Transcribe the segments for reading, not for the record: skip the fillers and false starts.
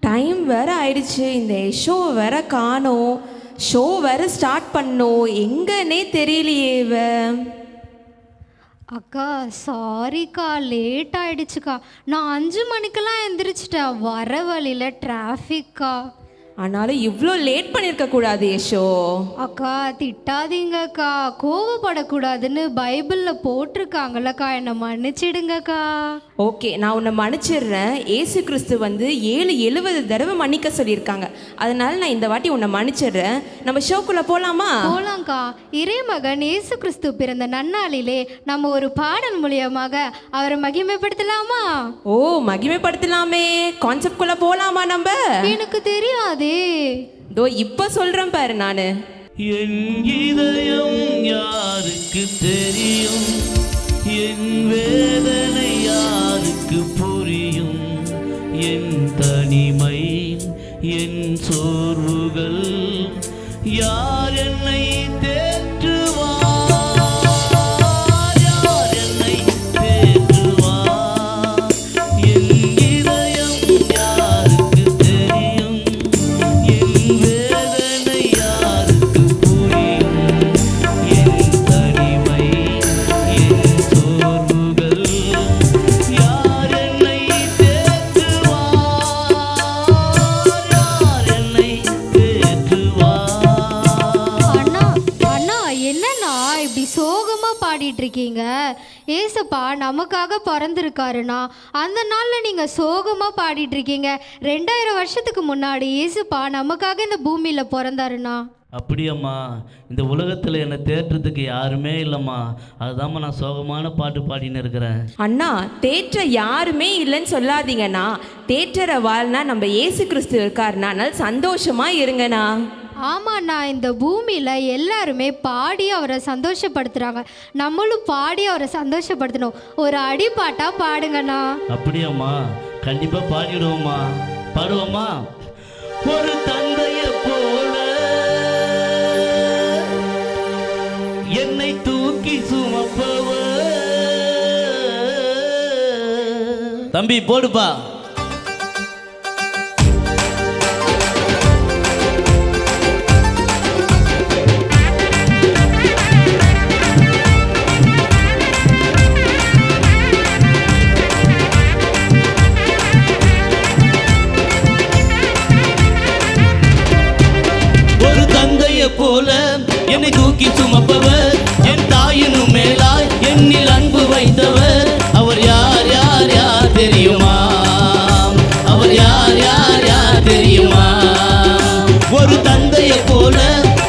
Time வேற ஆயிடுச்சு. இந்த ஷோ வேற காணோம். ஷோ வேற ஸ்டார்ட் பண்ணோம். எங்கன்னே தெரியலையே இவ. அக்கா சாரிக்கா, லேட் ஆயிடுச்சுக்கா. நான் 5 மணிக்கெல்லாம் எந்திரிச்சிட்டேன். வர வழியில் டிராஃபிக்கா. ஆனாலும் இவ்வளோ லேட் பண்ணியிருக்க கூடாது யஷோ. அக்கா திட்டாதீங்கக்கா, கோவப்படக்கூடாதுன்னு பைபிளில் போட்டிருக்காங்கல்லக்கா, என்னை மன்னிச்சிடுங்கக்கா. ஓகே, நான் உன்னை மன்னிச்சிடுறேன். ஏசு கிறிஸ்து வந்து 770 தடவை மன்னிக்க சொல்லியிருக்காங்க. அதனால நான் இந்த வாட்டி உன்னை மன்னிச்சிடுறேன். நம்ம ஷோக்குள்ளே போகலாமா? போலாம்க்கா. இறைமகன் ஏசு கிறிஸ்து பிறந்த நன்னாளிலே நம்ம ஒரு பாடல் மூலியமாக அவரை மகிமைப்படுத்தலாமா? ஓ, மகிமைப்படுத்தலாமே. கான்செப்ட்குள்ளே போகலாமா நம்ம? எனக்கு தெரியாதே. தோ இப்போ சொல்கிறேன் பாரு. நான் என் இதயம் யாருக்கு தெரியும், என் வேதனை யாருக்கு புரியும், என் தனிமை என் சோர்வுகள் யார் என்னை தேற்றுவார், யார் என்னை தேற்றுவார். என் இதயம் யாருக்கு தெரியும், என் வேதனை யாருக்கு புரியும், என் தனிமை என் சோர்வுகள் யார் என்னை தேற்றுவார், யார் என்னை தேற்றுவார். அண்ணா அண்ணா, என்னண்ணா இப்படி சோகமாக பாடிட்டு இருக்கீங்க? ஏசப்பா நமக்காக பிறந்திருக்காருண்ணா. அந்த நாளில் நீங்கள் சோகமாக பாடிட்டு இருக்கீங்க. 2000 வருஷத்துக்கு முன்னாடி ஏசப்பா நமக்காக இந்த பூமியில் பிறந்தாருண்ணா. அப்படியம்மா, இந்த உலகத்தில் என்னை தேற்றுறதுக்கு யாருமே இல்லைம்மா. அதுதாம்மா நான் சோகமான பாட்டு பாடின்னு இருக்கிறேன். அண்ணா, தேற்ற யாருமே இல்லைன்னு சொல்லாதீங்கண்ணா. தேற்றற வாழ்னா நம்ம ஏசு கிறிஸ்து இருக்காருண்ணா. அதனால சந்தோஷமா இருங்கண்ணா. ஆமாண்ணா, இந்த பூமியில் எல்லாருமே பாடி அவரை சந்தோஷப்படுத்துகிறாங்க. நம்மளும் பாடி அவரை சந்தோஷப்படுத்தணும். ஒரு அடிப்பாட்டாக பாடுங்கண்ணா. அப்படியாம்மா, கண்டிப்பாக பாடிடுவோம்மா. பாடுவோம்மா. ஒரு தந்தையை போல என்னை தூக்கி சுமப்பவர். தம்பி போடுப்பா. ஒரு தந்தையை போல என்னை தூக்கி சுமப்பவர், என் தாயினும் மேலாய் என்னில் அன்பு வைத்தவர். அவர் யார் யார் யார் தெரியுமா? அவர் யார் யார் யார் தெரியுமா? ஒரு தந்தையை போல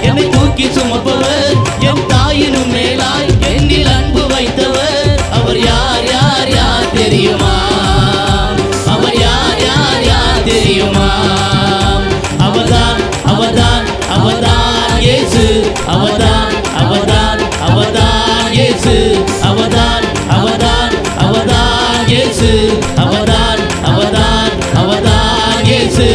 என்னை தூக்கி சுமப்பவர், என் தாயினும் மேலாய் என்னில் அன்பு வைத்தவர். அவர் யார் யார் யார் தெரியுமா? அவர் யார் யார் யார் தெரியுமா? அவர்தான் அவர்தான் அவர்தான் இயேசு. அவர்தான் அவர்தான் அவர்தான் இயேசு. அவர்தான் அவர்தான் அவர்தான் இயேசு. அவர்தான் அவர்தான் அவர்தான் இயேசு.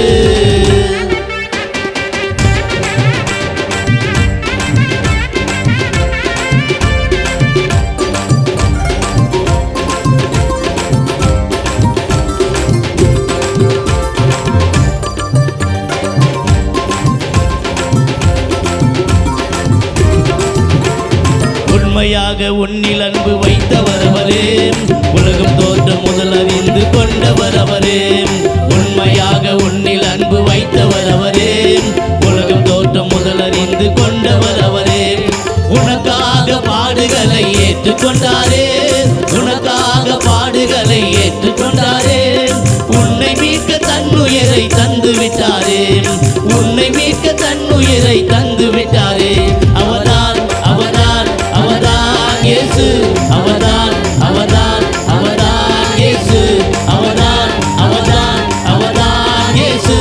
உண்மையாக உன்னில் அன்பு வைத்தவர் அவரே, உலகம் தோற்றம் முதல் அறிந்து கொண்டவர் அவரே. உண்மையாக உன்னில் அன்பு வைத்தவர் அவரே, உலகம் தோற்றம் முதல் அறிந்து கொண்டவர் அவரே. உனக்காக பாடுகளை ஏற்றுக்கொண்டாரே, உனக்காக பாடுகளை ஏற்றுக்கொண்டாரே. உன்னை மீட்க தன்னுயிரை தந்து விட்டாரே, உன்னை மீட்க தன்னுயிரை தந்து விட்டாரே. அவர்தான் அவர்தான் அவர்தான் இயேசு. அவர்தான் அவர்தான் அவர்தான் இயேசு. அவர்தான் அவர்தான் அவர்தான் இயேசு.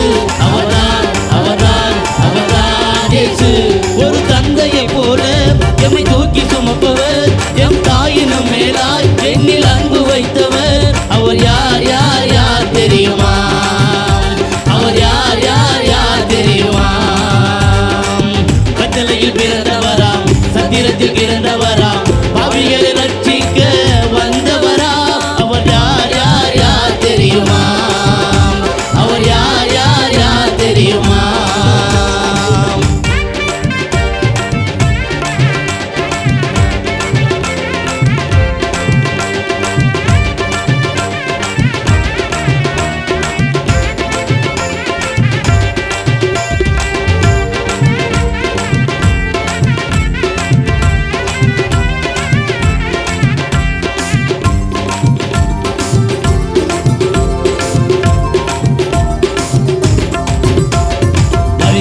அவர்தான் அவர்தான் அவர்தான் இயேசு. ஒரு தந்தையை போல எம்மை தூக்கி சுமப்பவர், எம் தாயினும் மேலாய் என்னில் அன்பு வைத்தவர். அவர் யார் யார் யார் தெரியுமா? அவர் யார் யார் யார் தெரியுமா? கட்டளையில் பிறந்தவராம், சத்திரத்தில் பிறந்தவராம், பாவிகளை ரட்சிக்க வந்தவராம். அவர் யார் யார் யார் தெரியுமா? அவர் யார் யார்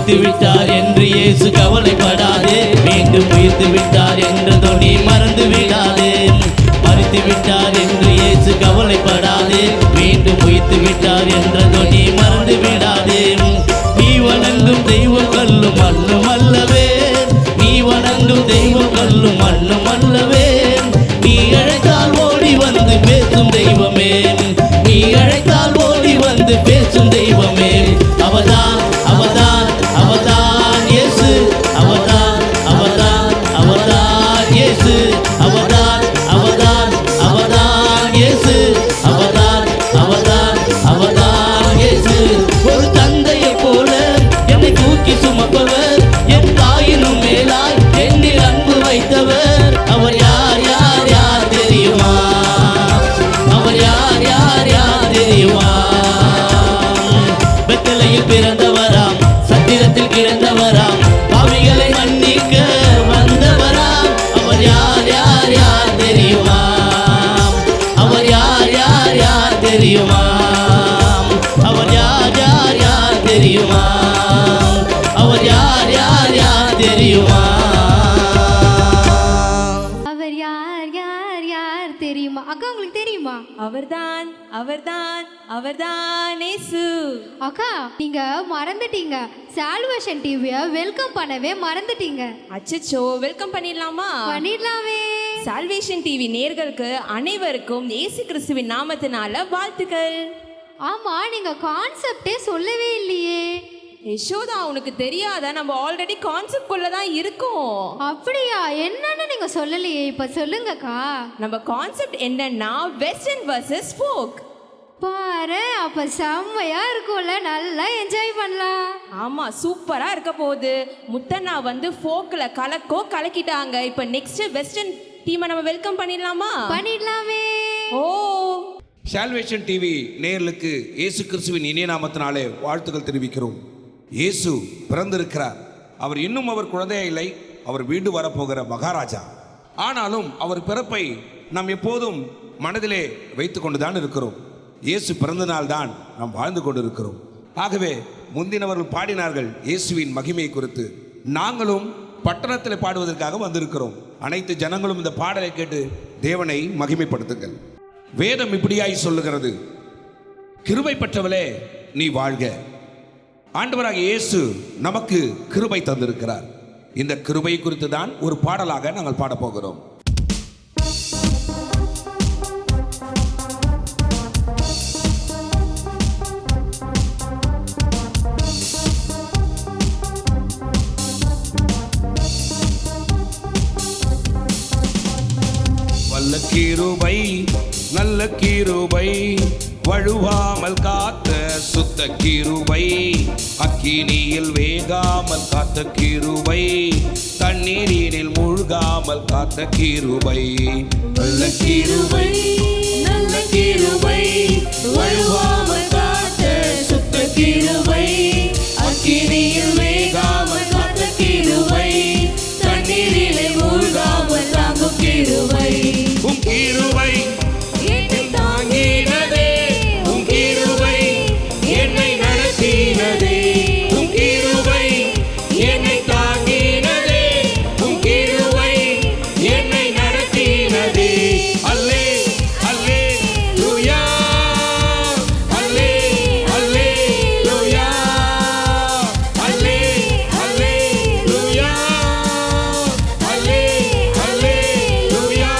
மறித்து விட்டார் என்று இயேசு கவலைப்படாதே, மீண்டும் உயிர்த்து விட்டார் என்றதோ நீ மறந்து விடாதே. மறித்து விட்டார் என்று இயேசு கவலைப்படாதே, மீண்டும் உயிர்த்து விட்டார் என்றதோ நீ மறந்து விடாதே. நீ வணங்கும் தெய்வம் கல்லும் மண்ணும் அல்லவே, நீ வணங்கும் தெய்வம் கல்லும் மண்ணும் அல்லவே. நீ அழைத்தால் ஓடி வந்து பேசும் தெய்வமே, நீ அழைத்தால் ஓடி வந்து பேசும் தெய்வமே. அவர்தான் அவர்தான் அவர்தான் இயேசு, அவர்தான் அவர்தான் அவர்தான் இயேசு, அவர்தான் அவர்தான் அவர்தான் இயேசு, அவர்தான் அவர்தான் அவர்தான் இயேசு. ஒரு தந்தையை போல என்னை தூக்கி சுமப்பவர், என் தாயினும் மேலாய் என்னில் அன்பு வைத்தவர். அவர் யார் யார் யார் தெரியுமா? அவர் யார் யார் யார் தெரியுமா? பெத்தலையில் பிறந்தவராம், சத்திரத்தில் கிடந்தவராம், பாவிகளை மன்னிக்க வந்தவராம். அவர் யார் யார் யார் தெரியுமா? அவர் யார் யார் யார் தெரியுமா? அவர் யார் யார் யார் தெரியுமா? அவர் யார் யார் யார் தெரியுமா? அவர் யார் யார் யார் தெரியுமா? அக்கா உங்களுக்கு தெரியுமா? அவர்தான் அவர்தான் அவர்தான் இயேசு. அக்கா நீங்க மறந்துட்டீங்க, சால்வேஷன் டிவியை வெல்கம் பண்ணவே மறந்துட்டீங்க. அச்சச்சோ, வெல்கம் பண்ணிடலாமா? பண்ணிடலாமே. சால்வேஷன் டிவி நேயர்களுக்கு அனைவருக்கும் இயேசு கிறிஸ்துவின் நாமத்தினால வாழ்த்துக்கள். ஆமா, நீங்க கான்செப்டே சொல்லவே இல்லையே. யசோதா, உனக்கு தெரியாத, நம்ம ஆல்ரெடி கான்செப்ட் குள்ள தான் இருக்கோம். அப்படியா? என்னன்னு நீங்க சொல்லலையே, இப்ப சொல்லுங்கக்கா. நம்ம கான்செப்ட் என்னன்னா வெஸ்டர்ன் வர்சஸ் ஃபோக். பாரு, அப்ப செம்மையா இருக்கும்ல, நல்லா என்ஜாய் பண்ணலாம். ஆமா, சூப்பரா இருக்க போகுது. முத்தண்ணா வந்து ஃபோக்ல கலக்கிட்டாங்க. இப்போ நெக்ஸ்ட் வெஸ்டர்ன் டீமை நம்ம வெல்கம் பண்ணிடலாமா? பண்ணிடலாமே. ஓ, சால்வேஷன் டிவி நேயர்களுக்கு இயேசு கிறிஸ்துவின் இனிய நாமத்தினாலே வாழ்த்துக்கள் தெரிவிக்கிறோம். இயேசு பிறந்திருக்கிறார். அவர் இன்னும் அவர் குழந்தையா இல்லை, அவர் வீடு வரப்போகிற மகாராஜா. ஆனாலும் அவர் பிறப்பை நாம் எப்போதும் மனதிலே வைத்து கொண்டு தான் இருக்கிறோம். இயேசு பிறந்த நாள் தான் நாம் வாழ்ந்து கொண்டு இருக்கிறோம். ஆகவே முந்தினவர்கள் பாடினார்கள் இயேசுவின் மகிமை குறித்து. நாங்களும் பட்டணத்தில் பாடுவதற்காக வந்திருக்கிறோம். அனைத்து ஜனங்களும் இந்த பாடலை கேட்டு தேவனை மகிமைப்படுத்துங்கள். வேதம் இப்படியாய் சொல்லுகிறது, கிருபை பெற்றவளே நீ வாழ்க. ஆண்டவராக இயேசு நமக்கு கிருபை தந்திருக்கிறார். இந்த கிருபை குறித்து தான் ஒரு பாடலாக நாங்கள் பாடப் போகிறோம். வல்ல கிருபை நல்ல கிருபை, வழுவாமல் காத்த சுத்த கிருபை, அக்கினியில் வேகாமல் காத்த கிருபை, தண்ணீரினில் மூழ்காமல் காத்த கிருபை. நல்ல கிருபை நல்ல கிருபை, வழுவாமல் காத்த சுத்த கிருபை, அக்கினியில் வேகாமல் காத்த கிருபை, தண்ணீரிலே மூழ்காமல் தாங்கும் கிருபை. உம் கிருபை என்னை தாங்கினதே, உம் கிருபை என்னை நடத்தினதே, உம் கிருபை என்னை தாங்கினதே, உம் கிருபை என்னை நடத்தினதே. அல்லே அல்லே லூயா, அல்லே அல்லே லூயா, அல்லே அல்லே லூயா, அல்லே அல்லே லூயா.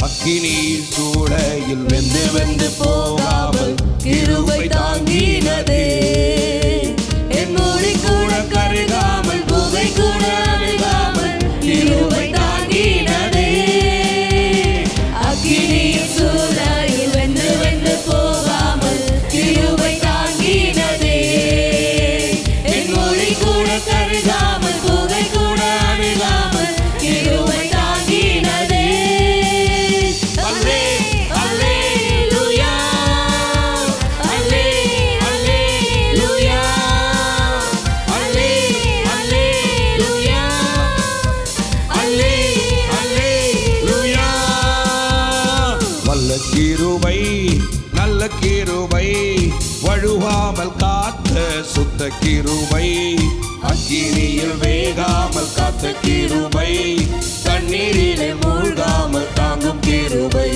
அக்கினியில் சூளையில் வெந்து வெந்து போகாமல் கிருபை தாங்கினதே, என் மூடி கூட கருகாமல் புகை கூட அழுகாமல் கிருபை தாங்கினதே. அக்கினியில் சூளையில் வெந்து வெந்து போகாமல் கிருபை தாங்கினதே, என் மூடி கூட கருகாமல் புகை கூட அழுகாமல் கிருபை தாங்கினதே. கிருபை நல்ல கிருபை, வழுவாமல் காத்த சுத்த கிருபை, அக்கினியில் வேகாமல் காத்த கிருபை, தண்ணீரிலே மூழ்காமல் தாங்கும் கிருபை.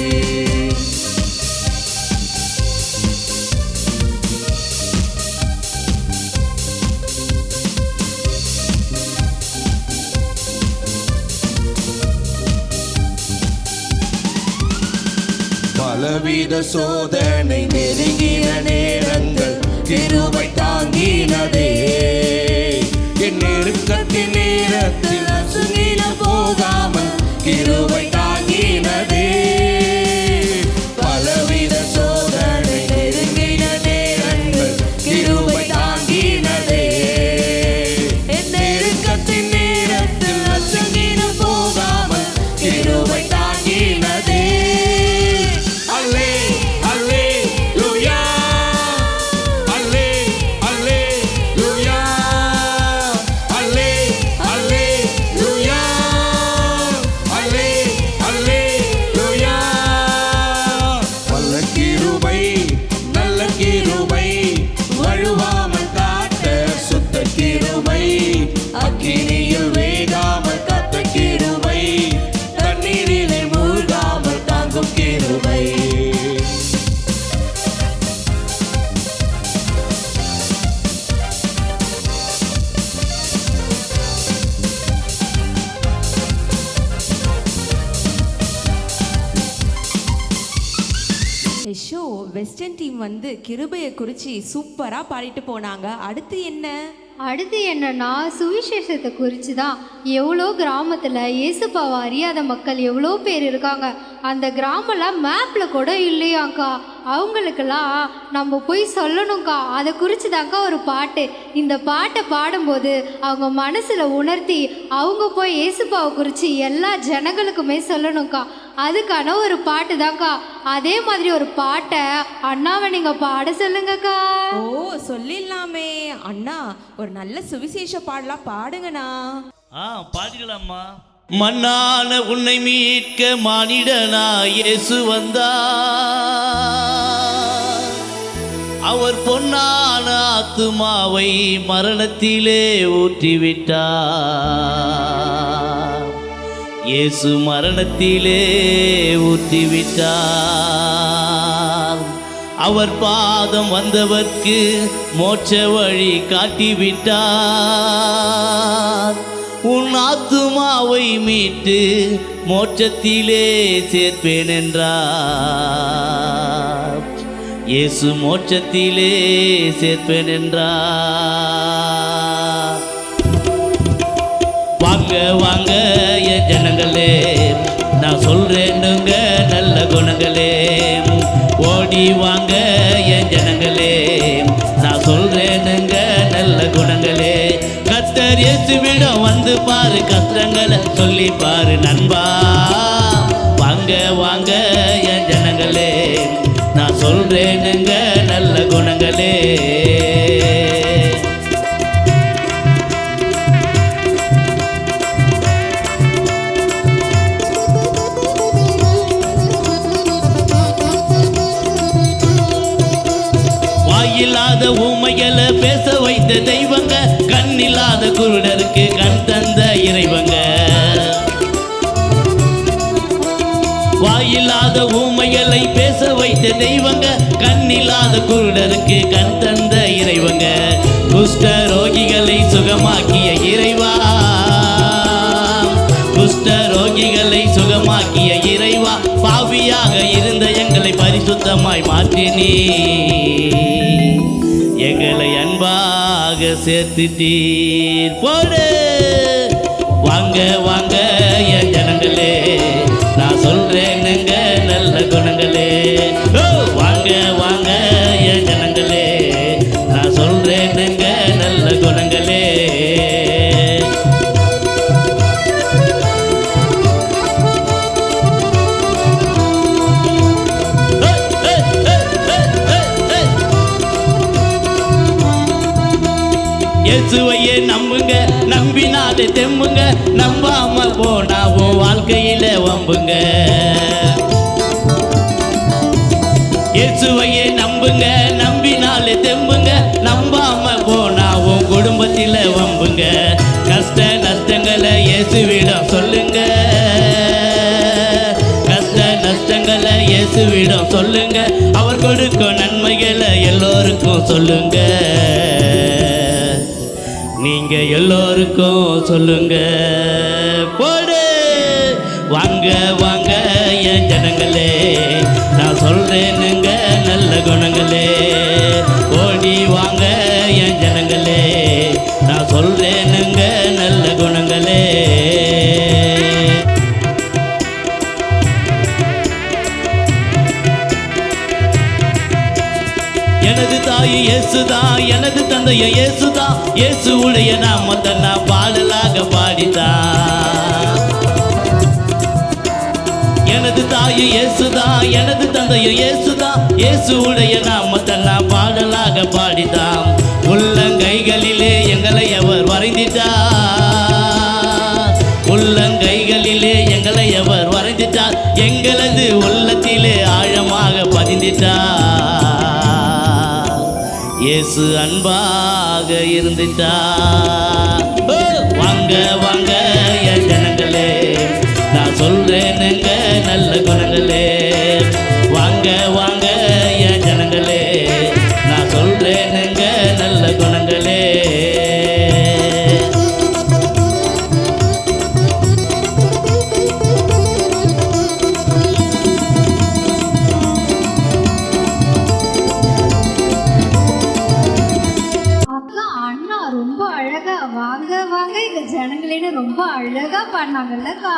பலவித சோதனை நெருங்கின நேரங்கள் கிருபை தாங்கினதே, என் நெருக்கத்தின் நேரத்தில் அசுங்கின போகாமல் கிருபை தாங்கினதே. பலவித சோதனை நெருங்கின நேரங்கள் கிருபை தாங்கினதே, என் நெருக்கத்தின் நேரத்தில் அசுங்கின போகாமல் கிருபை தாங்கினதே. அக்கினியில் வேகாமல் காத்த கிருபை, தண்ணீரிலே மூழ்காமல் தாங்கும் கிருபை. யஷோ வெஸ்டர்ன் டீம் வந்து கிருபையை குறித்து சூப்பராக பாடிட்டு போனாங்க. அடுத்து என்ன? அடுத்து என்னன்னா சுவிசேஷத்தை குறித்து தான். எவ்வளோ கிராமத்தில் இயேசுப்பாவை அறியாத மக்கள் எவ்வளோ பேர் இருக்காங்க. அந்த கிராமம்லாம் மேப்பில் கூட இல்லையாங்க்கா. அவங்களுக்கெல்லாம் நம்ம போய் சொல்லணும்க்கா. அதை குறித்து தாங்க்கா ஒரு பாட்டு. இந்த பாட்டை பாடும்போது அவங்க மனசில் உணர்த்தி அவங்க போய் இயேசுப்பாவை குறித்து எல்லா ஜனங்களுக்குமே சொல்லணும்க்கா. அதுக்கான ஒரு பாட்டு தாங்க்கா. அதே மாதிரி ஒரு பாட்டை அண்ணாவை நீங்கள் பாட சொல்லுங்கக்கா. ஓ சொல்லிடலாமே அண்ணா, ஒரு நல்ல சுவிசேஷ பாடலாம் பாடுங்கண்ணா. பாடிக்கலாமா. மண்ணான உன்னை மீட்க மானிடனா இயேசு வந்தார், அவர் பொன்னான ஆத்துமாவை மரணத்திலே ஊற்றிவிட்டார். இயேசு மரணத்திலே ஊற்றிவிட்டார். அவர் பாதம் வந்தவர்க்கு மோட்ச வழி காட்டிவிட்டார். உன் ஆத்துமாவை மீட்டு மோட்சத்திலே சேர்ப்பேன் என்றார். இயேசு மோட்சத்திலே சேர்ப்பேன் என்றார். வாங்க வாங்க என் ஜனங்களே, நான் சொல்றேனுங்க நல்ல குணங்களே. ஓடி வாங்க என் ஜனங்களே, நான் சொல்றேனுங்க நல்ல குணங்களே. கர்த்தர் இயேசுவிடம் வந்து பாரு, கஷ்டங்களை சொல்லி பாரு நண்பா. வாங்க வாங்க என் ஜனங்களே, நான் சொல்றேனுங்க நல்ல குணங்களே. வாயில்லாத ஊமைகளை பேச வைத்த தெய்வங்க, கண்ணில்லாத குருடருக்கு கண் தந்த இறைவங்க. வாயில்லாத ஊமைகளை பேச வைத்த தெய்வங்க, கண்ணில்லாத குருடருக்கு கண் தந்த இறைவங்க. குஷ்ட ரோகிகளை சுகமாக்கிய இறைவா, குஷ்ட ரோகிகளை சுகமாக்கிய இறைவா. பாவியாக இருந்த எங்களை பரிசுத்தமாய் மாற்றினீ, எங்களை அன்பாக சேர்த்துட்டீர். போடு வாங்க வாங்க என் ஜனங்களே, நான் சொல்றேனுங்க நல்ல குணங்களே. வாங்க வாங்க என் ஜனங்களே, நான் சொல்றேனுங்க நல்ல குணங்களே. இயேசுவையே நம்புங்க, நம்பினாலே தெம்புங்க. நம்பாம போனா உன் வாழ்க்கையில வம்புங்க. இயேசுவிடம் சொல்லுங்க, அவர் கொடுக்கும் நன்மைகளை எல்லோருக்கும் சொல்லுங்க. நீங்க எல்லோருக்கும் சொல்லுங்க. போடு வாங்க வாங்க என் ஜனங்களே, நான் சொல்றேனுங்க நல்ல குணங்களே. ஓடி வாங்க என் ஜனங்களே, நான் சொல்றேனுங்க நல்ல குணங்களே. எனது தாய் இயேசுதா, எனது தந்தைய இயேசுதா, இயேசுவுடைய நாமத்தை நான் பாடலாக பாடிதான். எனது தாய் இயேசுதா, எனது தந்தைய இயேசுதா, இயேசுவுடைய நாமத்தை நான் பாடலாக பாடிதான். உள்ளங்கைகளிலே எங்களை அவர் வரைந்திட்டார், உள்ளங்கைகளிலே எங்களை அவர் வரைந்திட்டார், எங்களது உள்ளத்திலே ஆழமாக பதிந்திட்டார். இயேசு அன்பாக இருந்துட்டார். வாங்க வாங்க என் ஜனங்களே, நான் சொல்றேனுங்க நல்ல குணங்களே. வாங்க வாங்க என் ஜனங்களே, நான் சொல்றேனுங்க நல்ல குணங்களே. அக்கா அண்ணா ரொம்ப அழகா வாங்க வாங்க இந்த ஜனங்களேன்னு ரொம்ப அழகா பாடினாங்கல்லக்கா.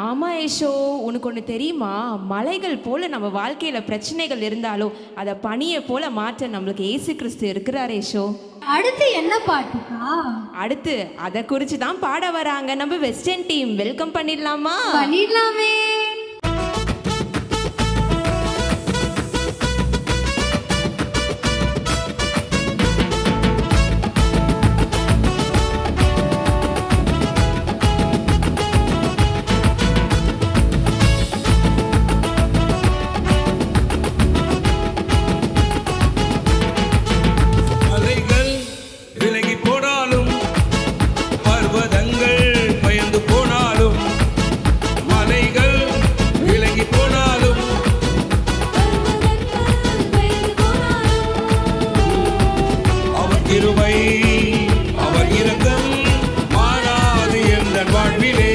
ஆமாம் ஏஷோ, உனக்கு ஒன்று தெரியுமா? மலைகள் போல் நம்ம வாழ்க்கையில் பிரச்சனைகள் இருந்தாலும் அதை பனியை போல் மாற்ற நம்மளுக்கு இயேசு கிறிஸ்து இருக்கிறார் ஏஷோ. அடுத்து என்ன பாட்டுக்கா? அடுத்து அதை குறித்து தான் பாட வராங்க நம்ம வெஸ்டர்ன் டீம். வெல்கம் பண்ணிடலாமா? பண்ணிடலாமே. மலைகள் விலகி போனாலும், பர்வதங்கள் பயந்து போனாலும், மலைகள் விலகி போனாலும், அவர் கிருபை அவர் இரக்கம் மாறாது என்ற வாழ்விலே.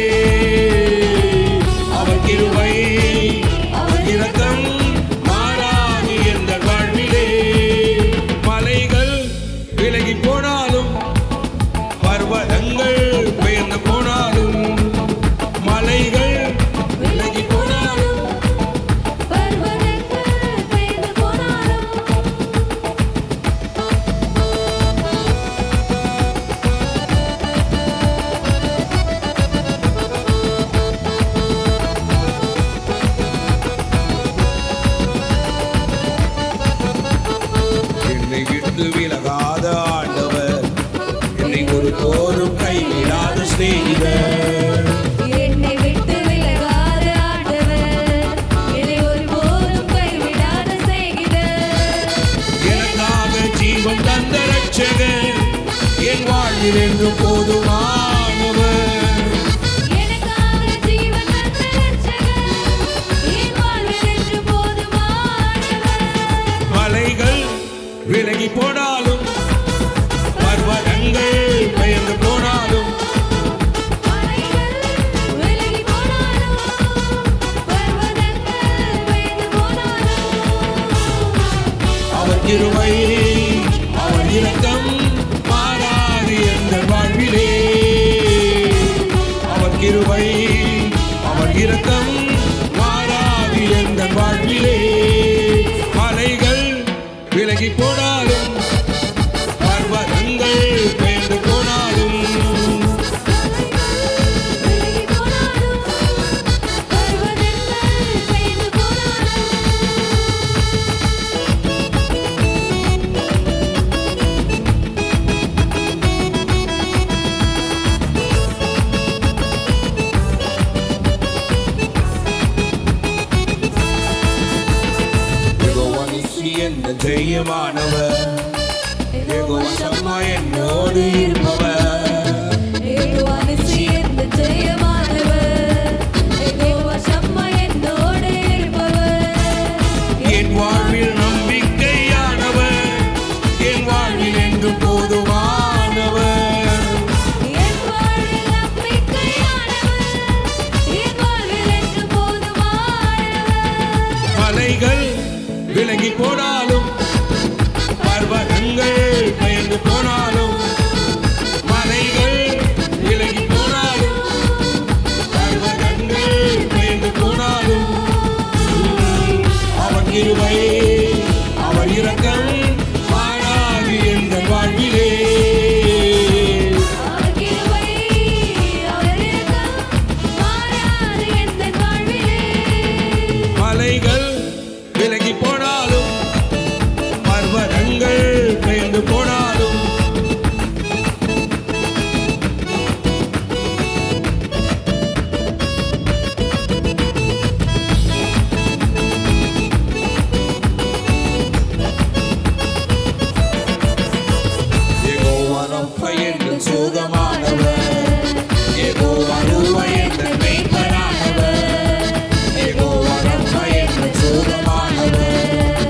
அவர் கிருபை அவர் இரக்கம் மாறாது என்ற வாழ்விலே. மலைகள் விலகி போனாலும், பர்வதங்கள் பெயர்ந்து போனாலும், மலைகள் விலகி போனாலும், என்னை விட்டு விலகாத ஆண்டவர், என்னை ஒரு போரும் கைவிடாத சிநேகிதர். என்னை விட்டு விலகாத ஆண்டவர், என்னை ஒருபோதும் கைவிடாத சிநேகிதர். எனக்காக ஜீவன் தந்த ரட்சகர், என் வாழ்வில் என்று போதுமானவர். எனக்காக ஜீவன் தந்த இரட்சகர், என் வாழ்வில் என்று போதுமானவர். மலைகள் விலகி போனாலும், பர்வதங்கள் பெயர்ந்து போனாலும், மலைகள் விலகி போனாலும், பர்வதங்கள் பெயர்ந்து போனாலும், அவர் கிருபை அவர் இரக்கம் மாறாது என்ற வாழ்விலே. அவர் கிருபை அவர் இரக்கம் மாறாது என்ற வாழ்விலே. மலைகள் விலகி போனாலும், பர்வதங்கள் பெயர்ந்து போனாலும், விலகி போனாலும், பர்வதங்கள் பெயர்ந்து போனாலும், யெகோவா நிசி என்ற ஜெயமானவர், யெகோவா சம்மா என்னோடு இருப்பவர். யெகோவா நிசி என்ற ஜெயமானவர், யெகோவா சம்மா என்னோடு இருப்பவர். மலைகள் விலகி போனாலும் பர்வதங்கள் பெயர்ந்து போனாலும் மலைகள் விலகி போனாலும் பர்வதங்கள் பெயர்ந்து போனாலும் அவர் கிருபை அவர் இரக்கம் மாறாது எங்கள் வாழ்விலே அவர் கிருபை அவர் இரக்கம் மாறாது எங்கள் வாழ்விலே மலைகள் விலகி போனாலும் பர்வதங்கள் பெயர்ந்து போனாலும் யெகோவா ரப்பா என்று சுகமானவர், யெகோவா ரூவா என்று மேய்ப்பரானவர், யெகோவா ரப்பா என்று சுகமானவர்,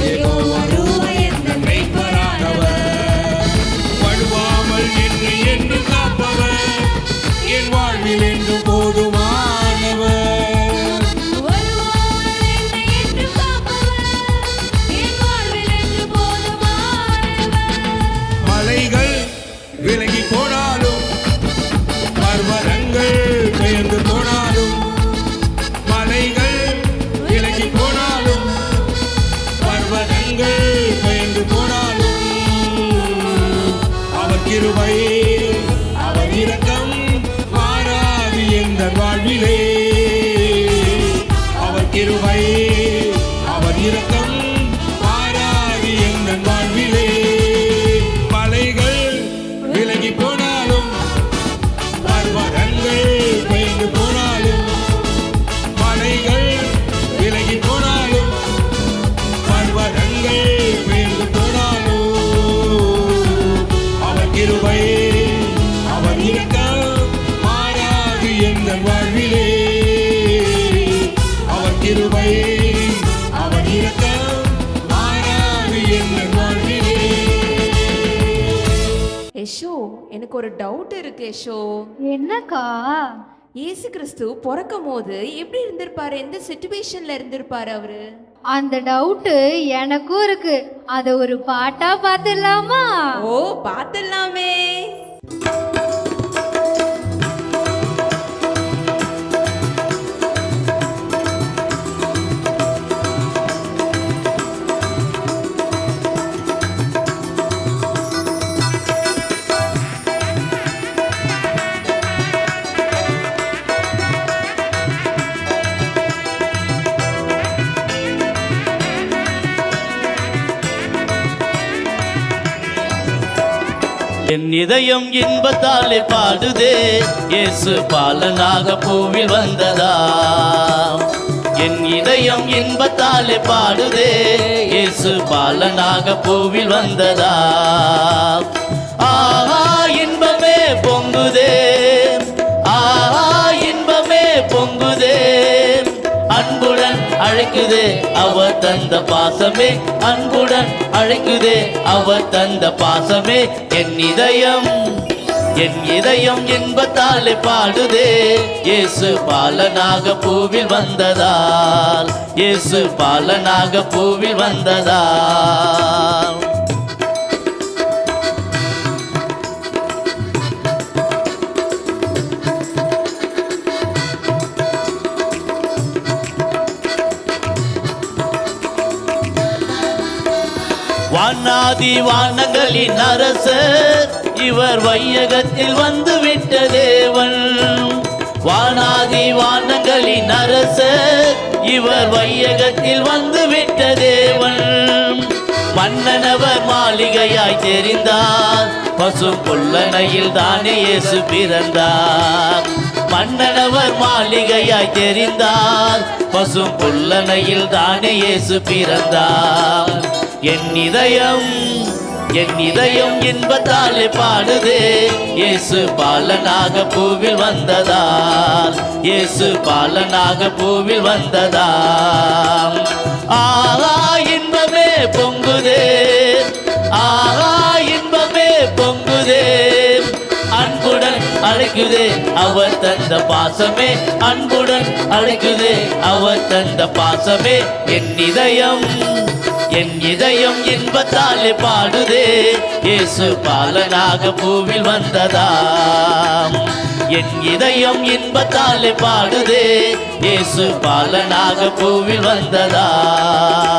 யெகோவா ரூவா என்று மேய்ப்பரானவர், வழுவாமல் என்னை என்று காப்பவர், என் வாழ்வில் என்று போதுமானவர். வருவார் என்னை என்று காப்பவர் என் வாழ்வில் என்று போதுமானவர் மலைகள் விலகி போனாலும் பர்வதங்கள் பெயர்ந்து போனாலும் மலைகள் விலகி போனாலும் பர்வதங்கள் பெயர்ந்து போனாலும் அவர் கிருபை அவர் இரக்கம் மாறாது எங்கள் வாழ்விலே அவர் கிருபை அவர் இரக்கம் மாறாது எங்கள் வாழ்விலே மலைகள் விலகி போனாலும் பர்வதங்கள் பெயர்ந்து போனாலும் மலைகள் விலகி போனாலும் பர்வதங்கள் பெயர்ந்து போனாலும் அவர் கிருபை அவர் இரக்கம் மாறாது எங்கள் வாழ்விலே அவர் கிருபை அவர் இரக்கம் மாறாது எங்கள் வாழ்விலே. யேசு எனக்கு ஒரு டவுட் இருக்கு யேசு. என்னக்கா? இயேசு கிறிஸ்து பிறக்கும் போது எப்படி இருந்திருப்பாரு, எந்த சுச்சுவேஷன்ல இருந்திருப்பாரு அவரு? அந்த டவுட்டு எனக்கும் இருக்கு. அதை ஒரு பாட்டா பார்த்துடலாமா? ஓ பார்த்துடலாமே. என் இதயம் இன்பத்தாலே பாடுதே, இயேசு பாலனாக பூவில் வந்ததா. என் இதயம் இன்பத்தாலே பாடுதே, இயேசு பாலனாக பூவில் வந்ததா. ஆஹா இன்பமே பொங்குதே, ஆஹா இன்பமே பொங்குதே, அன்புடன் அழைக்குதே அவர் தந்த பாசமே, அன்புடன் அழைக்குதே அவர் தந்த பாசமே. என் இதயம் இன்பத்தாலே பாடுதே, இயேசு பாலனாக பூவில் வந்ததால், இயேசு பாலனாக பூவில் வந்ததால். வானாதி வானங்களின் அரசர் இவர் வையகத்தில் வந்து விட்ட தேவன். வானாதி வானங்களின் அரசர் இவர் வையகத்தில் வந்து விட்ட தேவன். மன்னனவர் மாளிகையாய் தெரிந்தார், பசும் புல்லனையில் தானே இயேசு பிறந்தார். மன்னனவர் மாளிகையாய் தெரிந்தார், பசும் புல்லனையில் தானே இயேசு பிறந்தார். என் இதயம் இன்பத்தாலே பாடுதே, இயேசு பாலனாக பூவில் வந்ததால், இயேசு பாலனாக பூவில் வந்ததால். ஆஹா இன்பமே பொங்குதே, ஆஹா இன்பமே பொங்குதே, அன்புடன் அழைக்க அழைக்குதே அவர் தந்த பாசமே அன்புடன் அழைக்குதே அவர் தந்த பாசமே என் இதயம் இன்பத்தாலே பாடுதே இயேசு பாலனாக பூவில் வந்ததாம் என் இதயம் இன்பத்தாலே பாடுதே இயேசு பாலனாக பூவில் வந்ததாம்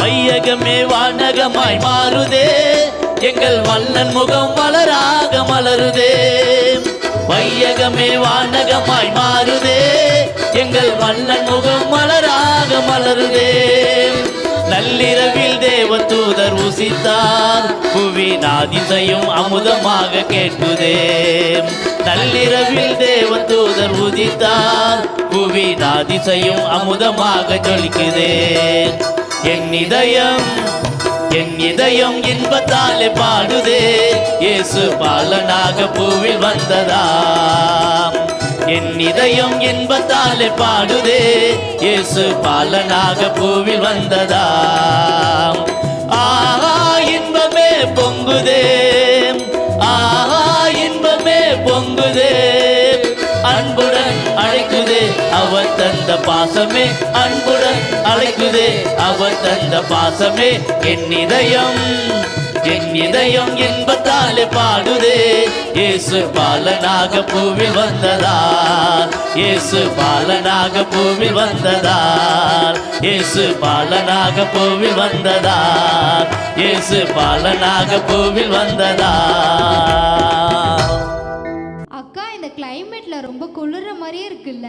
வையகமே வானகமாய் மாறுதே எங்கள் வல்லன் முகம் மலராக மலருதே வையகமே வானகமாய் மாறுதே எங்கள் வல்லன் முகம் மலராக மலருதே நள்ளிரவில் தேவதூதர் உசித்தார் புவியின் அதிசயம் அமுதமாக கேட்குதே நள்ளிரவில் தேவதூதர் உதித்தார் புவியின் அதிசயம் அமுதமாக ஜொலிக்குதே என் இதயம் இன்பத்தாலே பாடுதே இயேசு பாலனாக பூவில் வந்ததாம் என் இதயம் இன்பத்தாலே பாடுதே இயேசு பாலனாக பூவில் வந்ததாம் ஆஹா இன்பமே பொங்குதே ஆஹா இன்பமே பொங்குதே அன்புடன் அழைக்குதே அவர் தந்த பாசமே அன்புடன் அழைக்குதே அவர் தந்த பாசமே என் இதயம் இன்பத்தாலே பாடுதே இயேசு பாலனாக பூவில் வந்ததார் இயேசு பாலனாக பூவில் வந்ததார் இயேசு பாலனாக பூவில் வந்ததார் இயேசு பாலனாக பூவில் வந்ததார். அக்கா இந்த கிளைமேட்ல ரொம்ப குளிர மாதிரியே இருக்குல்ல?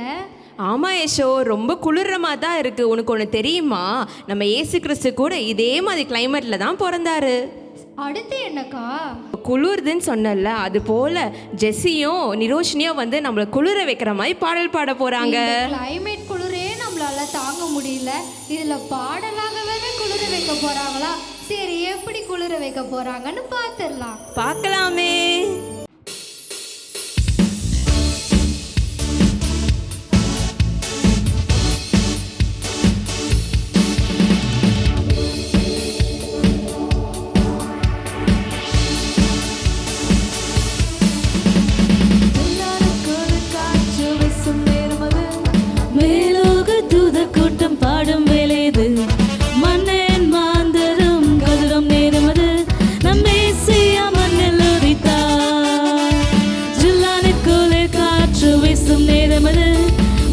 ஆமா யேசோ, ரொம்ப குளிரமா தான் இருக்கு. உனக்கு ஒன்று தெரியுமா, நம்ம இயேசு கிறிஸ்து கூட இதே மாதிரி கிளைமேட்ல தான் பிறந்தாரு. அடுத்து என்னக்கா? குளிர்துன்னு சொன்னல, அது போல ஜெஸ்ஸியும் நிரோஷினியும் வந்து நம்மளை குளிர வைக்கிற மாதிரி பாடல் பாட போறாங்க. கிளைமேட் குளிரே நம்மளால தாங்க முடியல, இதுல பாடலாகவே குளிர வைக்க போறாங்களா? சரி, எப்படி குளிர வைக்க போறாங்கன்னு பார்த்துடலாம். பார்க்கலாமே. பாடும் வேலைது மன்னன் மாந்தரும் கதிரும் நேருமது நம்மேசியா மண்ணில் உதித்தார். ஜில்லானுக்குள்ளே காற்று வீசும் நேரமது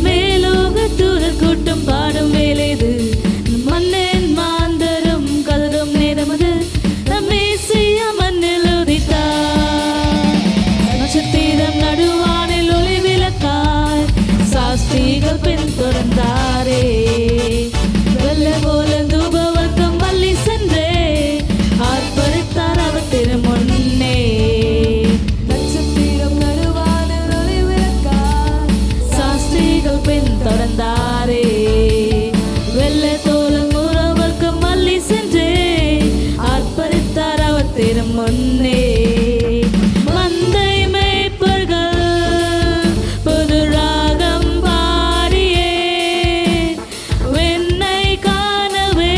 மேலோக தூதர் கூட்டம் பாடும் வேலைது மன்னன் மாந்தரும் கதிரும் நேரமது நம்மேசியா மண்ணில் உதித்தார். நட்சத்திரம் நடுவானில் ஒளி விளக்காய் சாஸ்திரிகள் பின்தொடர்ந்தாரே. வெள்ள போல தூபவர்க்கம் வள்ளி சென்றே ஆர்ப்பரித்தார் அவர் திருமுன்னே. நட்சத்திரம் நடுவானில் ஒளி விளக்காய் சாஸ்திரிகள் பின்தொடர்ந்தாரே. வெள்ள தோல மூரவர்க்கம் வள்ளி சென்றே ஆர்ப்பரித்தார் அவர் திருமுன்னே. மந்தை மேய்ப்பர்கள் புது ராகம் பாடியே வெண்ணை காணவே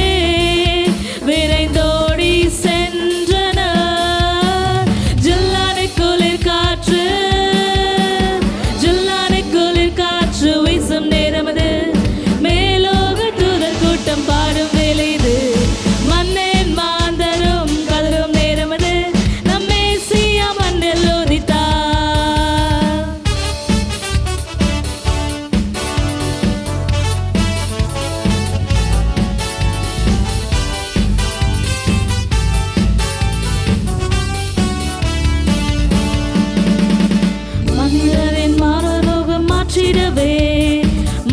விரைந்தோடி சென்றனர். ஜில்லானை குளிர் காற்று வீசும் நேரமது மேலோக தூதர் கூட்டம் பாடும் வேலைது மன்னன் மாந்தரும் கதரும் நேரமது நம்மேசியா மண்ணில் உதித்தார். மனிதரின் மானரோகம் மாற்றிடவே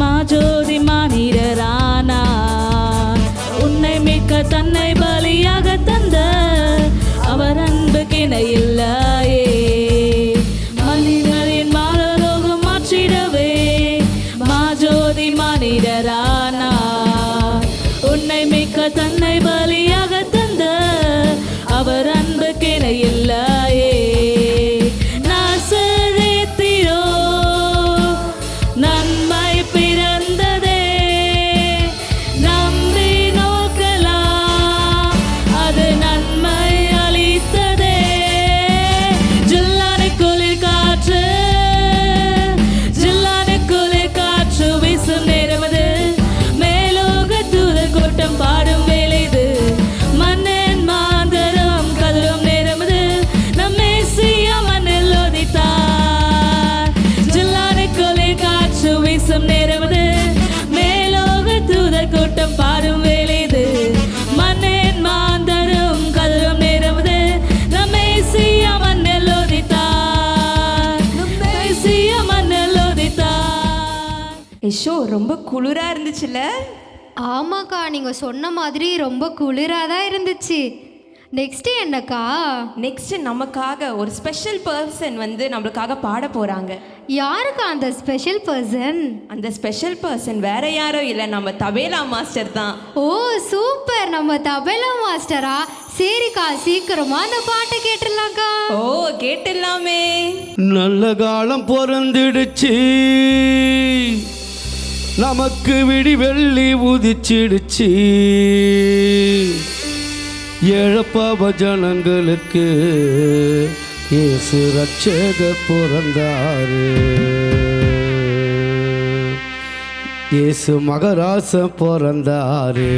மாஜோதி மானிடரானார். உன்னை மிக்க தன்னை பலியாக தந்த அவர் அன்பு கிணையில்லையே. மனிதரின் மானரோகம் மாற்றிடவே மாஜோதி மானிடரானார். உன்னை மிக்க தன்னை பலியாக தந்த அவர் அன்பு கிணையில்லையே. நாசரேத்திரோ ரொம்ப குளிராக இருந்துச்சுல்ல? ஆமாக்கா, நீங்கள் சொன்ன மாதிரி ரொம்ப குளிராக தான் இருந்துச்சு. நெக்ஸ்ட்டு என்னக்கா? நெக்ஸ்ட்டு நமக்காக ஒரு ஸ்பெஷல் பர்சன் வந்து நம்மளுக்காக பாட போகிறாங்க. யாருக்கா அந்த ஸ்பெஷல் பர்சன்? அந்த ஸ்பெஷல் பர்சன் வேற யாரும் இல்லை, நம்ம தபேலா மாஸ்டர் தான். ஓ சூப்பர், நம்ம தபேலா மாஸ்டரா? சரிக்கா, சீக்கிரமா அந்த பாட்டை கேட்டுடலாம்க்கா. ஓ கேட்டுடலாமே. நல்ல காலம் பிறந்துடுச்சு, நமக்கு விடி வெள்ளி உதிச்சிடுச்சு, ஏழப்பாவ ஜனங்களுக்கு இயேசு ரட்சகர் பிறந்தாரு, இயேசு மகராச பிறந்தாரு.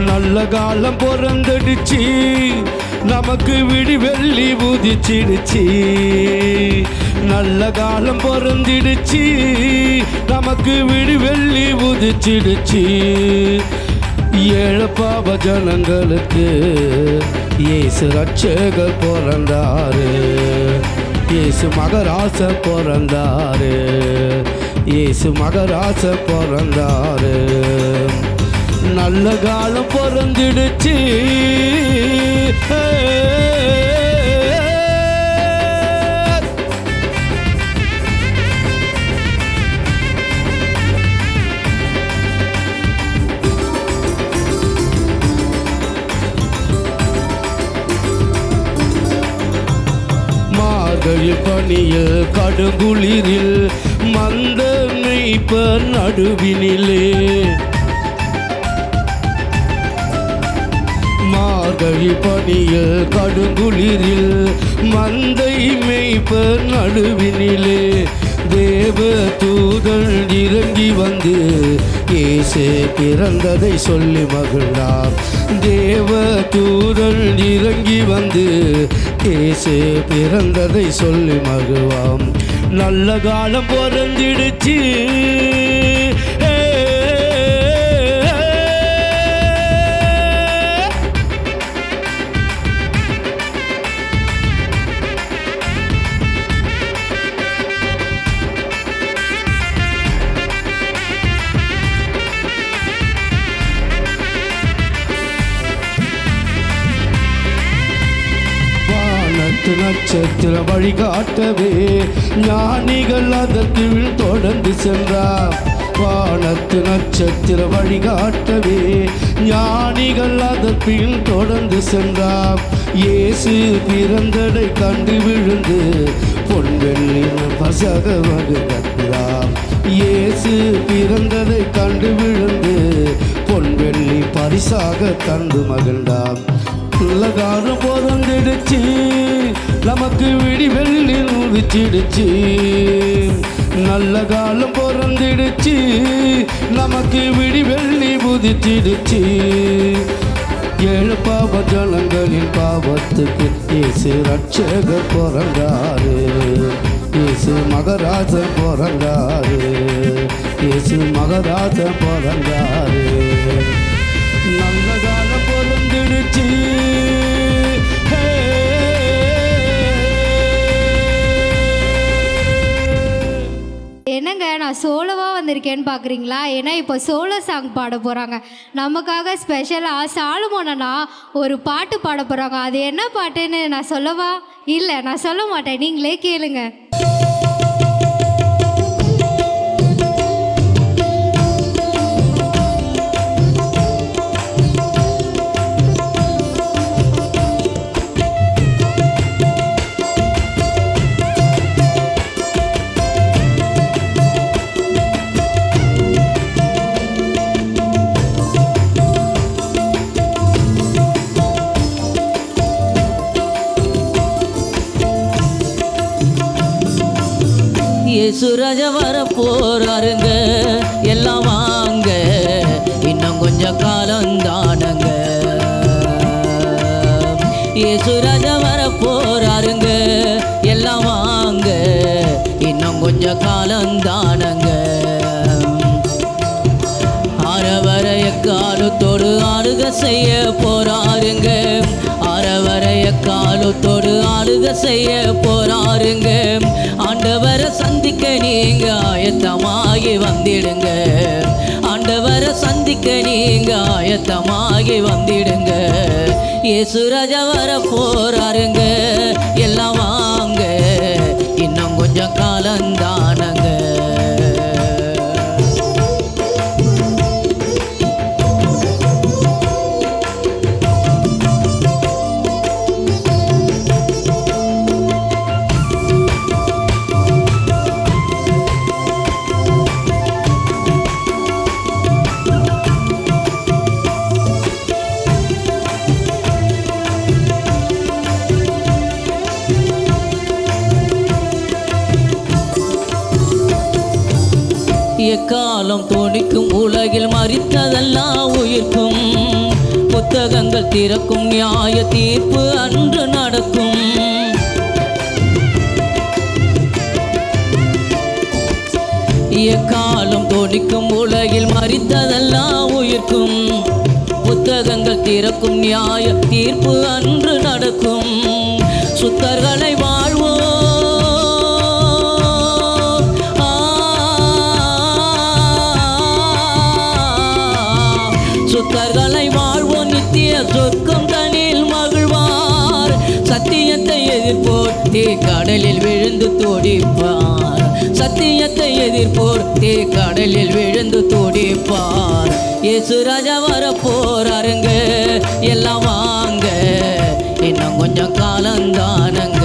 நல்ல காலம் பிறந்துடுச்சு, நமக்கு விடி வெள்ளி உதிச்சிடுச்சு, நல்ல காலம் பிறந்துடுச்சு, நமக்கு விடி வெள்ளி உதிச்சிடுச்சு, ஏழப்பாவ ஜனங்களுக்கு இயேசு ரட்சகர் பிறந்தாரு, இயேசு மகராச பிறந்தாரு, இயேசு மகராச பிறந்தாரு. நல்ல காலம் பிறந்துடுச்சு. மார்கழி பனியில் கடுங்குளிரில் மந்த மேய்ப்பர் நடுவினிலே, மார்கழி பனியில் கடுங்குளிரில் மந்தை மேய்ப்பர் நடுவினிலே, தேவ தூதன் இறங்கி வந்து இயேசு பிறந்ததை சொல்லி மகிழ்ந்தார், தேவ தூதன் இறங்கி வந்து இயேசு பிறந்ததை சொல்லி மகிழ்வாம். நல்ல காலம் பிறந்திடுச்சு, நட்சத்திர வழிகாட்டவே ஞானிகள் அதற்கு தொடர்ந்து சென்றார், வானத்து நட்சத்திர வழிகாட்டவே ஞானிகள் அதற்கு தொடர்ந்து சென்றார், இயேசு பிறந்ததை கண்டு விழுந்து பொன்வெள்ளின் பசக மகிழ்ந்தார், இயேசு பிறந்ததை கண்டு விழுந்து பொன்வெள்ளி பரிசாக தந்து மகிழ்ந்தார். நல்ல காலம் பிறந்துடுச்சு, நமக்கு விடி வெள்ளி உதிச்சிடுச்சு, நல்ல காலம் பிறந்துடுச்சு, நமக்கு விடி வெள்ளி உதிச்சிடுச்சு, ஏழப்பாவ ஜனங்களின் பாவத்துக்கு இயேசு ரட்சகர் பிறந்தாரு, இயேசு மகராஜ பிறந்தாரு, இயேசு மகராஜ பிறந்தாரு. நல்ல காலம் பிறந்துடுச்சு. என்னங்க, நான் சோலோவாக வந்திருக்கேன்னு பார்க்குறீங்களா? ஏன்னா இப்போ சோலோ சாங் பாட போகிறாங்க. நமக்காக ஸ்பெஷலாக சாலமோனா ஒரு பாட்டு பாட போகிறாங்க. அது என்ன பாட்டுன்னு நான் சொல்லவா? இல்லை, நான் சொல்ல மாட்டேன், நீங்களே கேளுங்க. இயேசு ராஜா வர போறாருங்க, எல்லாம் வாங்க, இன்னும் கொஞ்சம் காலம் தானங்க. இயேசு ராஜா வர போறாருங்க, எல்லாம் வாங்க, இன்னும் கொஞ்ச காலந்தானங்க. அறவரைய காலத்தோடு ஆளுக செய்ய போறாருங்க. அறவரைய காலத்தோடு ஆளுக செய்ய போறாருங்க. ஆண்டவரை சந்திக்க நீங்க ஆயத்தமாகி வந்திடுங்க. ஆண்டவரை சந்திக்க நீங்க ஆயத்தமாகி வந்திடுங்க. இயேசு ராஜா வர போறாருங்க. எல்லாம் வாங்க, இன்னும் கொஞ்சம் காலந்தானங்க. எக்காலம் தோணிக்கும் உலகில் மரித்ததெல்லாம் உயிர்க்கும். புத்தகங்கள் திறக்கும், நியாய தீர்ப்பு அன்று நடக்கும். எக்காலம் தோணிக்கும் உலகில் மரித்ததெல்லாம் உயிர்க்கும். புத்தகங்கள் திறக்கும், நியாய தீர்ப்பு அன்று நடக்கும். சுத்தர்களை வாழ்வோ சுத்தர்களை வாழ்வோம் நித்திய சொர்க்கம் தனில் மகிழ்வார். சத்தியத்தை எதிர்ப்போர் கடலில் விழுந்து துடிப்பார். சத்தியத்தை எதிர்ப்போர் கடலில் விழுந்து துடிப்பார். இயேசு ராஜா வர போறாருங்க. எல்லாம் வாங்க, இன்னும் கொஞ்சம் காலந்தானங்க.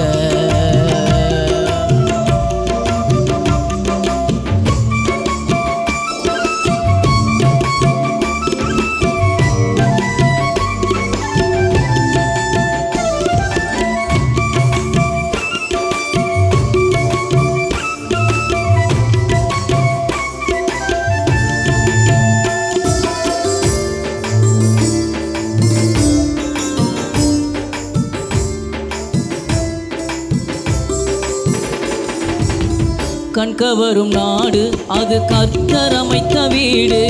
கண்கவரும் நாடு அது கர்த்தர் அமைத்த வீடு.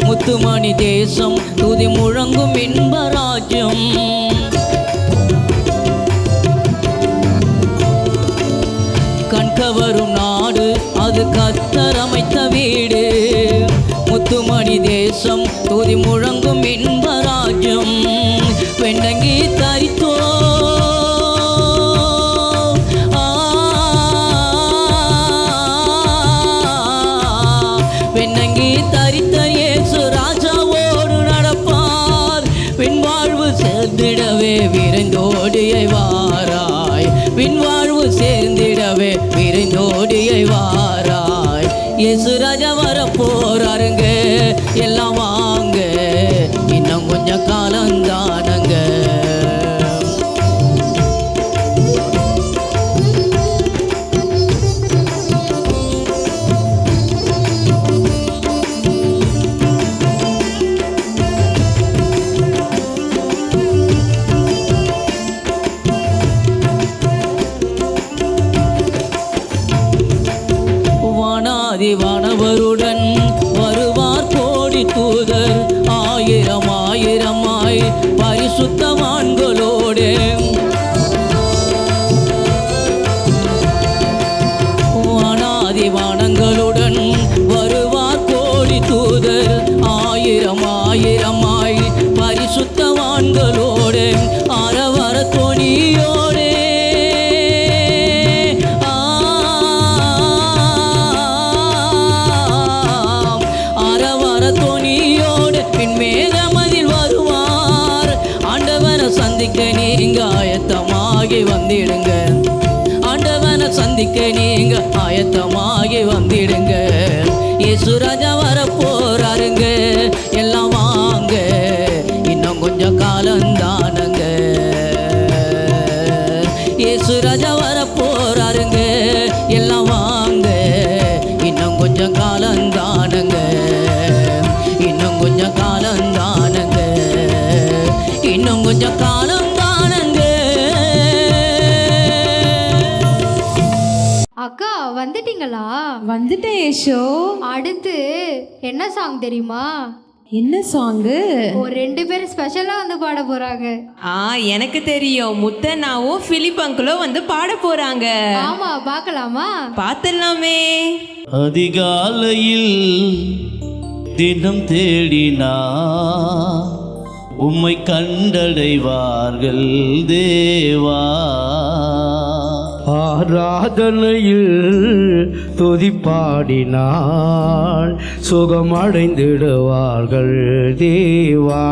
முத்துமணி தேசம் துதி முழங்கும் இன்பராஜ்யம். கண்கவரும் நாடு அது கர்த்தர் அமைத்த வீடு. முத்துமணி தேசம் துதி முழங்கும் இன்பராஜ்யம். வெண்ணங்கி தரித்தோ தரித்தர் இயேசு ராஜாவோடு நடப்பார். பின்வாழ்வு சேர்ந்திடவே விரைந்தோடியை வாராய். பின்வாழ்வு சேர்ந்திடவே விரைந்தோடியை வாராய். இயேசு ராஜா வர போறாருங்க. எல்லாம் வாங்க, இன்னும் கொஞ்சம் காலந்தானங்க. வானவருடன் வருவார் கோடி தூதர். ஆயிரம் ஆயிரமாய் பரிசுத்தவான்களோடு. வானாதி வானங்களுடன் வருவார் கோடி தூதர். ஆயிரம் ஆயிரமாய் பரிசுத்தவான்களோடு. அரவர தொனியோடு சந்திக்க நீங்க ஆயத்தமாகி வந்திடுங்க. ஆண்டவனை சந்திக்க நீங்க ஆயத்தமாகி வந்திடுங்க. இயேசு ராஜா வர போறாருங்க. எல்லாம் வாங்க, இன்னும் கொஞ்சம் காலந்தானங்க. இயேசு ராஜா வர போறாருங்க. எல்லாம் வாங்க, இன்னும் கொஞ்சம் காலந்தானங்க. இன்னும் கொஞ்சம் காலந்தானங்க. இன்னும் கொஞ்சம் காலம் தானங்க. அக்கா வந்துட்டீங்களா? வந்துட்டேன் யேசு. அடுத்து என்ன சாங் தெரியுமா? என்ன சாங்கு? ஒரு 2 பேர் ஸ்பெஷலாக வந்து பாட போறாங்க. எனக்கு தெரியும். முத்தண்ணாவோ பிலிப் அங்கிளோ வந்து பாட போறாங்க. ஆமா, பார்க்கலாமா? பார்த்துடலாமே. அதிகாலையில் தினம் தேடினா உம்மை கண்டடைவார்கள் தேவா. ஆராதனையில் துதி பாடினால் சுகமடைந்திடுவார்கள் தேவா.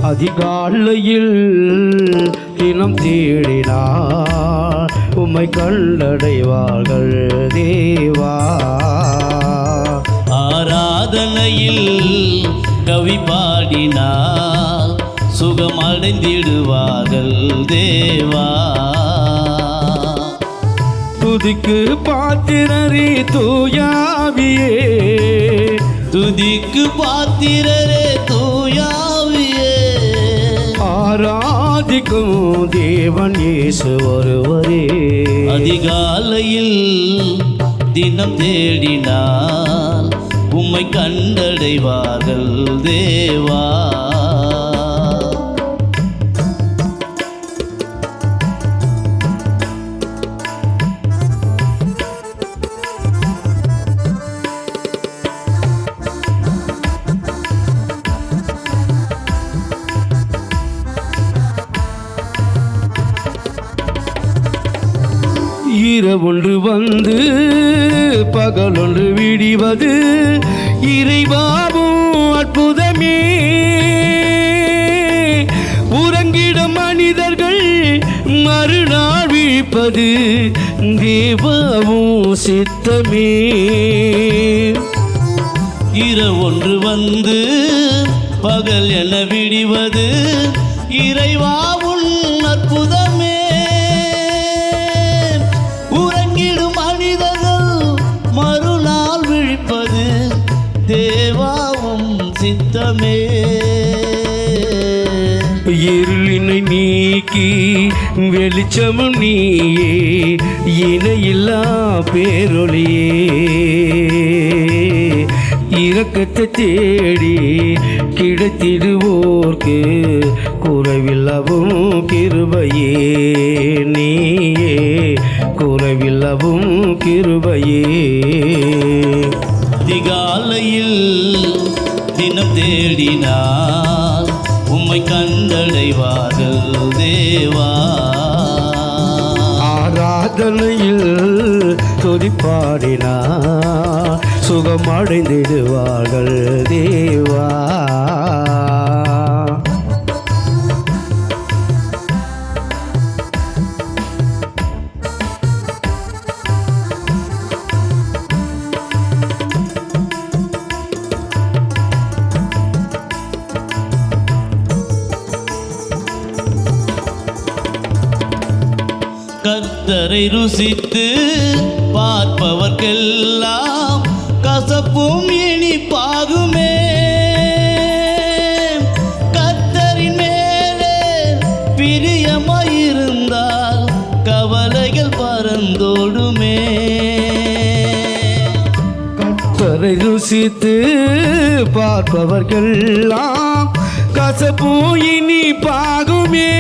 அதிகாலையில் தினம் தேடினார் உம்மை கண்டடைவார்கள் தேவா. ஆராதனையில் கவி பாடினால் சுகமடைந்திடுவார்கள் தேவா. துதிக்கு பாத்திரரே தூயாவியே, துதிக்கு பாத்திரரே தூயாவியே, ஆராதிக்கும் தேவன் இயேசு ஒருவரே. அதிகாலையில் தினம் தேடினால் உம்மை கண்டடைவார்கள் தேவா. இரவொன்று வந்து பகலொன்று விடிவது இறைவாவும் அற்புதமே. உறங்கிடும் மனிதர்கள் மறுநாள் விழிப்பது தேவாவும் சித்தமே. இரவொன்று வந்து பகல் என விடிவது இறைவாவும் அற்புதமே. உறங்கிடும் மனிதர்கள் மறுநாள் விழிப்பது தேவாவும் சித்தமே. இருளினை நீக்கி வெளிச்சமும் நீயே, இணையில்லா பேரொளியே. இரக்கத்தை தேடி கிடைத்திடுவோர்க்கு குறைவில்லவும் கிருபையே நீயே, குறைவில்லவும் கிருபையே. அதிகாலையில் தினம் தேடினால் உம்மை கண்டடைவார்கள் தேவா. ஆராதனையில் துதி பாடினார் சுகமடைந்திடுவார்கள் தேவா. கர்த்தரை ருசித்து பார்ப்பவர்க்கெல்லாம் கசப்பும் இனிப்பாகுமே. கர்த்தரின் மேலே பிரியமாயிருந்தால் கவலைகள் பறந்தோடுமே. கர்த்தரை ருசித்து பார்ப்பவர்க்கெல்லாம் கசப்பும் இனிப்பாகுமே.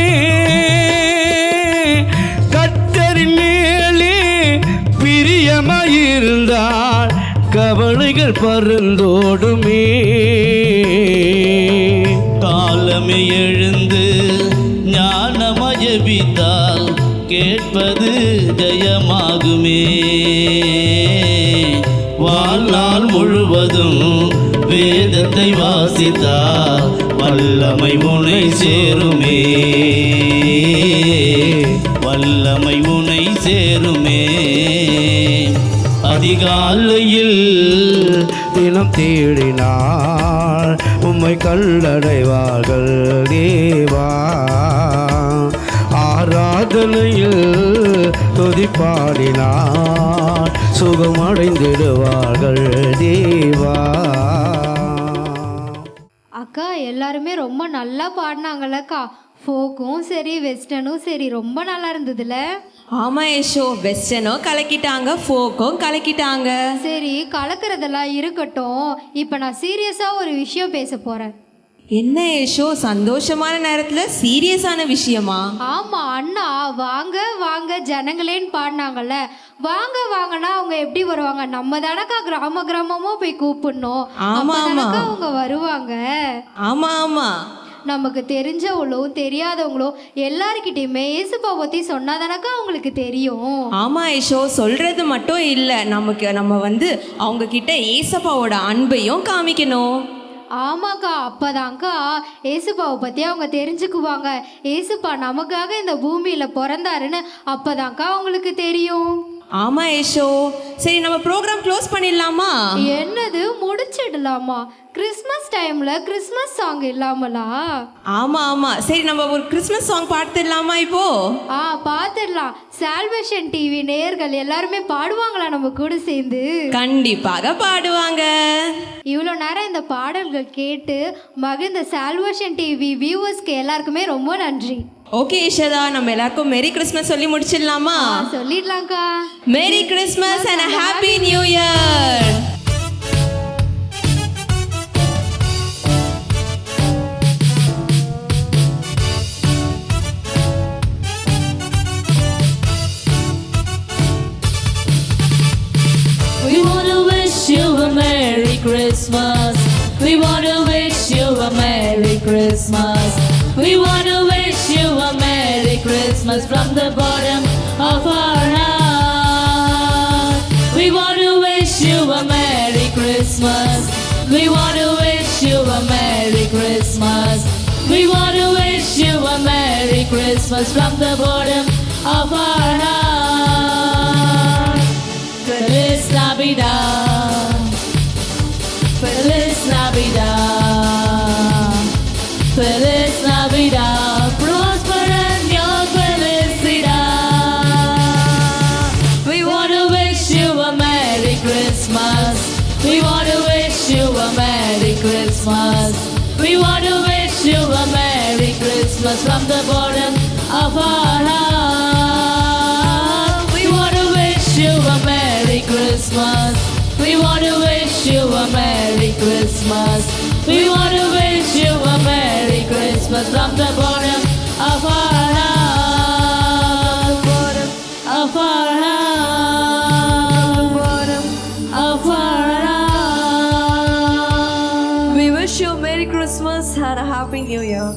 கர்த்தரின் மேலே பிரியமாயிருந்தால் கவலைகள் பறந்தோடுமே. காலமே எழுந்து ஞானமாய் ஜெபித்தால் கேட்பது ஜெயமாகுமே. வாழ்நாள் முழுவதும் வேதத்தை வாசித்தால் வல்லமை உனை சேருமே, வல்லமை உனை சேருமே. அதிகாலையில் தினம் தேடினார் உம்மை கல்லடைவார்கள் தேவா. ஆராதனையில் துதி பாடினார் சுகமடைந்திடுவார்கள் தேவா. அக்கா எல்லாருமே ரொம்ப நல்லா பாடினாங்கல்லக்கா. ஃபோக்கும் சரி வெஸ்டர்னும் சரி ரொம்ப நல்லா இருந்ததுல. ஆமாம் யேசு, வெஸ்டர்னோ கலக்கிட்டாங்க, ஃபோக்கும் கலக்கிட்டாங்க. சரி, கலக்கிறதெல்லாம் இருக்கட்டும். இப்போ நான் சீரியஸாக ஒரு விஷயம் பேச போகிறேன். என்ன யேசு, சந்தோஷமான நேரத்தில் சீரியஸான விஷயமா? ஆமாம் அண்ணா, வாங்க வாங்க ஜனங்களேன்னு பாடினாங்கல்ல. வாங்க வாங்கன்னா அவங்க எப்படி வருவாங்க? நம்ம தானக்கா கிராம கிராமமாக போய் கூப்பிடணும். ஆமா, ஆமா. அவங்க வருவாங்க. ஆமாம் ஆமாம். நமக்கு தெரிஞ்சவங்களும் தெரியாதவங்களும் எல்லாருக்கிட்டையுமே இயேசுப்பா பற்றி சொன்னாதானக்கா அவங்களுக்கு தெரியும். ஆமாம் யேசு, சொல்கிறது மட்டும் இல்லை, நம்ம வந்து அவங்க கிட்ட ஏசப்பாவோட அன்பையும் காமிக்கணும். ஆமாக்கா, அப்போதாங்க்கா ஏசுப்பாவை பற்றி அவங்க தெரிஞ்சுக்குவாங்க. ஏசுப்பா நமக்காக இந்த பூமியில் பிறந்தாருன்னு அப்போதாங்க்கா அவங்களுக்கு தெரியும். ஆமாம் யேசு, சரி நம்ம ப்ரோக்ராம் க்ளோஸ் பண்ணிடலாமா? என்னது, முடிச்சிடலாமா? கிறிஸ்மஸ் டைமில் கிறிஸ்மஸ் சாங் இல்லாமலா? ஆமாம் ஆமாம், சரி நம்ம ஒரு கிறிஸ்மஸ் சாங் பாடுத்துடலாமா இப்போ? பார்த்துடலாம். சால்வேஷன் டிவி நேயர்கள் எல்லாருமே பாடுவாங்களா நம்ம கூட சேர்ந்து? கண்டிப்பாக பாடுவாங்க. இவ்வளோ நேரம் இந்த பாடல்கள் கேட்டு மகிழ்ந்த சால்வேஷன் டிவி வியூவர்ஸ்க்கு எல்லாருக்குமே ரொம்ப நன்றி. ஓகே யஷோதா, நம்ம எல்லாருக்கும் மேரி கிறிஸ்மஸ் சொல்லி முடிச்சிடலாமா? சொல்லிடலாம்க்கா. Merry Christmas and happy new year. We want to wish you a Merry Christmas. We want to wish you a Merry Christmas. We want to wish you a Merry Christmas from the bottom of our heart. We want to wish you a Merry Christmas. We want to wish you a Merry Christmas. We want to wish you a Merry Christmas from the bottom of our heart. Feliz Navidad. Feliz Navidad. Feliz Navidad. Prosper and your felicidad. We want to wish you a Merry Christmas. We want to wish you a Merry Christmas. We want to wish you a Merry Christmas from the bottom of our heart. We want to wish you a Merry Christmas. We want to wish you a Merry Christmas. We want to wish you a Merry Christmas from the bottom of our heart. Bottom of our heart. Bottom of our heart. We wish you a Merry Christmas and a Happy New Year.